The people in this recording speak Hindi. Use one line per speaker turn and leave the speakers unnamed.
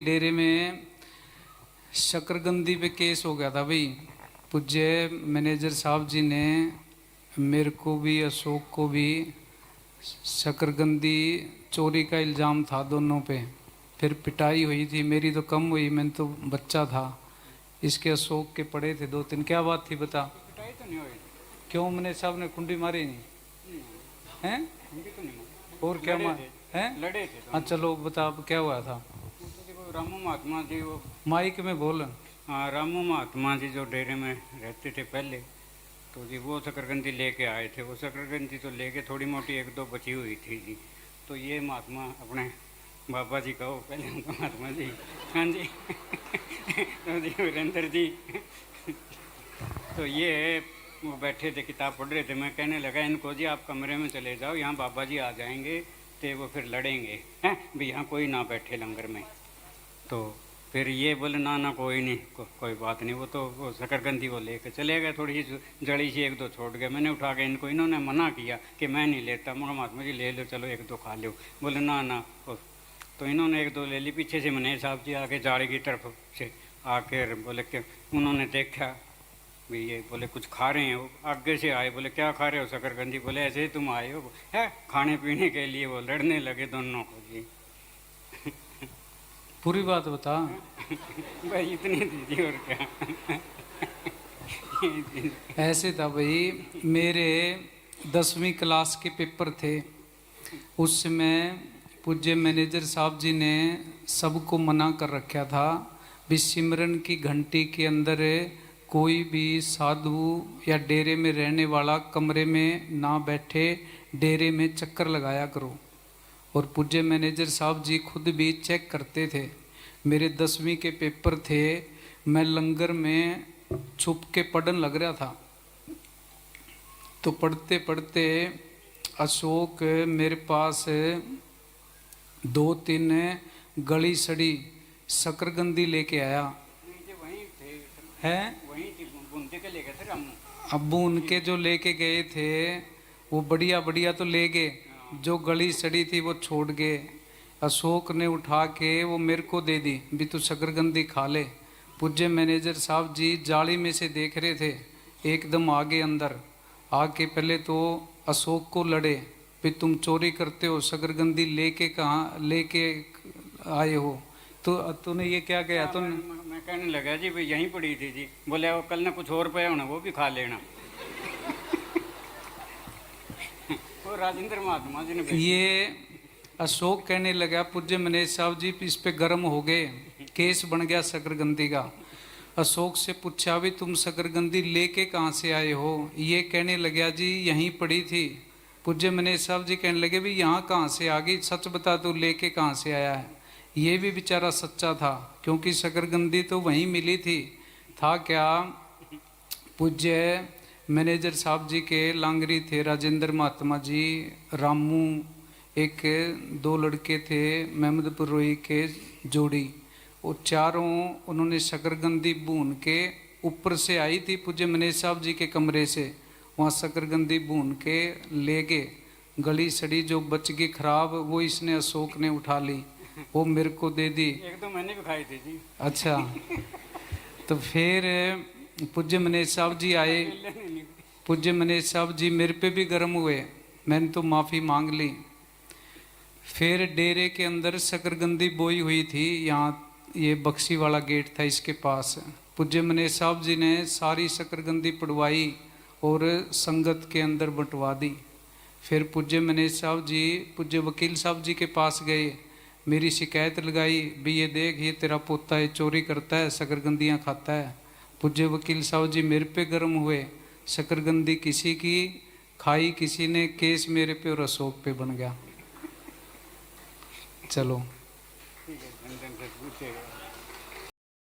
डेरे में शकरगंदी पे केस हो गया था भाई। पूज्य मैनेजर साहब जी ने मेरे को भी अशोक को भी शकरगंदी चोरी का इल्ज़ाम था दोनों पे। फिर पिटाई हुई थी, मेरी तो कम हुई, मैं तो बच्चा था। इसके अशोक के पड़े थे दो तीन। क्या बात थी बता।
पिटाई तो नहीं हुई।
क्यों मैंने साहब ने कुंडी मारी नहीं हैं?
हिंदी तो नहीं मारी।
और क्या
लड़े
मार
थे।
हैं?
लड़े थे
हाँ
दोनों।
चलो बता अब क्या हुआ था।
तो जी वो रामू महात्मा जी वो
माइक में बोल।
हाँ रामू महात्मा जी जो डेरे में रहते थे पहले, तो जी वो शकरकंदी लेके आए थे। वो शकरकंदी तो लेके थोड़ी मोटी एक दो बची हुई थी जी। तो ये महात्मा अपने बाबा जी कहो पहले उनको महात्मा जी। हाँ जी तो जी वीरेंद्र जी तो ये वो बैठे थे किताब पढ़ रहे थे। मैं कहने लगा इनको जी आप कमरे में चले जाओ, यहाँ बाबा जी आ जाएंगे तो वो फिर लड़ेंगे हैं भी, यहाँ कोई ना बैठे लंगर में। तो फिर ये बोले ना ना कोई नहीं कोई बात नहीं। वो शकरकंदी वो लेके चले गए। थोड़ी सी जड़ी सी एक दो छोड़ गए। मैंने उठा के इनको, इन्होंने मना किया कि मैं नहीं लेता। मगर महात्मा जी ले लो, चलो एक दो खा लो। बोले ना ना। तो इन्होंने एक दो ले ली। पीछे से मैनेजर साहब जी आके जाड़ी की तरफ से आके बोले कि उन्होंने देखा भी ये बोले कुछ खा रहे हैं। वो आगे से आए, बोले क्या खा रहे हो शकरकंदी। बोले ऐसे ही तुम आए हो है खाने पीने के लिए। वो लड़ने लगे दोनों को जी।
पूरी बात बता।
भाई इतनी दीजिए और क्या।
ऐसे था भाई, मेरे 10वीं क्लास के पेपर थे। उस समय पूज्य मैनेजर साहब जी ने सबको मना कर रखा था भी सिमरन की घंटी के अंदर कोई भी साधु या डेरे में रहने वाला कमरे में ना बैठे, डेरे में चक्कर लगाया करो। और पूज्य मैनेजर साहब जी खुद भी चेक करते थे। मेरे 10वीं के पेपर थे, मैं लंगर में छुप के पढ़ने लग रहा था। तो पढ़ते पढ़ते अशोक मेरे पास 2-3 गली सड़ी शकरकंदी लेके आया
वहीं थे
है।
वहीं थी बुनते के लेके थे रामू।
अब्बू उनके जो लेके गए थे वो बढ़िया बढ़िया तो ले गए, जो गली सड़ी थी वो छोड़ गए। अशोक ने उठा के वो मेरे को दे दी भी तू शकरकंदी खा ले। पूज्य मैनेजर साहब जी जाली में से देख रहे थे, एकदम आगे अंदर आके पहले तो अशोक को लड़े भी तुम चोरी करते हो, शकरकंदी लेके कहाँ लेके आए हो। तो तूने ये क्या कहा तुम।
मैं कहने लगा जी भाई यहीं पड़ी थी जी। बोले वो कल ना कुछ और पे होना वो भी खा लेना। वो राजेंद्र महात्मा जी ने
ये अशोक कहने लगा पूज्य मैनेजर साहब जी इस पे गर्म हो गए, केस बन गया शकरकंदी का। अशोक से पूछा भी तुम शकरकंदी लेके कहाँ से आए हो। ये कहने लगा जी यहीं पड़ी थी। पूज्य मैनेजर साहब जी कहने लगे भी यहाँ कहाँ से आ गई, सच बता तू लेके कहाँ से आया है। ये भी बेचारा सच्चा था क्योंकि शकरकंदी तो वहीं मिली थी। था क्या, पूज्य मैनेजर साहब जी के लांगरी थे राजेंद्र महात्मा जी, रामू, एक दो लड़के थे महमदपुर रोई के जोड़ी। वो चारों उन्होंने शकरकंदी भून के ऊपर से आई थी पूज्य मैनेजर साहब जी के कमरे से, वहाँ शकरकंदी भून के ले गए। गली सड़ी जो बच गई खराब वो इसने अशोक ने उठा ली, वो मेरे को दे दी।
एक दो मैंने भी खाई थी जी।
अच्छा तो फिर पूज्य मैनेजर साहब जी आए। पूज्य मैनेजर साहब जी मेरे पे भी गर्म हुए, मैंने तो माफ़ी मांग ली। फिर डेरे के अंदर शकरकंदी बोई हुई थी, यहाँ ये बक्सी वाला गेट था इसके पास। पूज्य मैनेजर साहब जी ने सारी शकरकंदी पड़वाई और संगत के अंदर बंटवा दी। फिर पूज्य मैनेजर साहब जी पूज्य वकील साहब जी के पास गए, मेरी शिकायत लगाई भी ये देख ये तेरा पोता है चोरी करता है, शकरकंदियाँ खाता है। पूज्य वकील साहब जी मेरे पे गर्म हुए, शकरकंदी किसी की खाई किसी ने, केस मेरे पे और अशोक पे बन गया। चलो
ठीक है, से पूछेगा।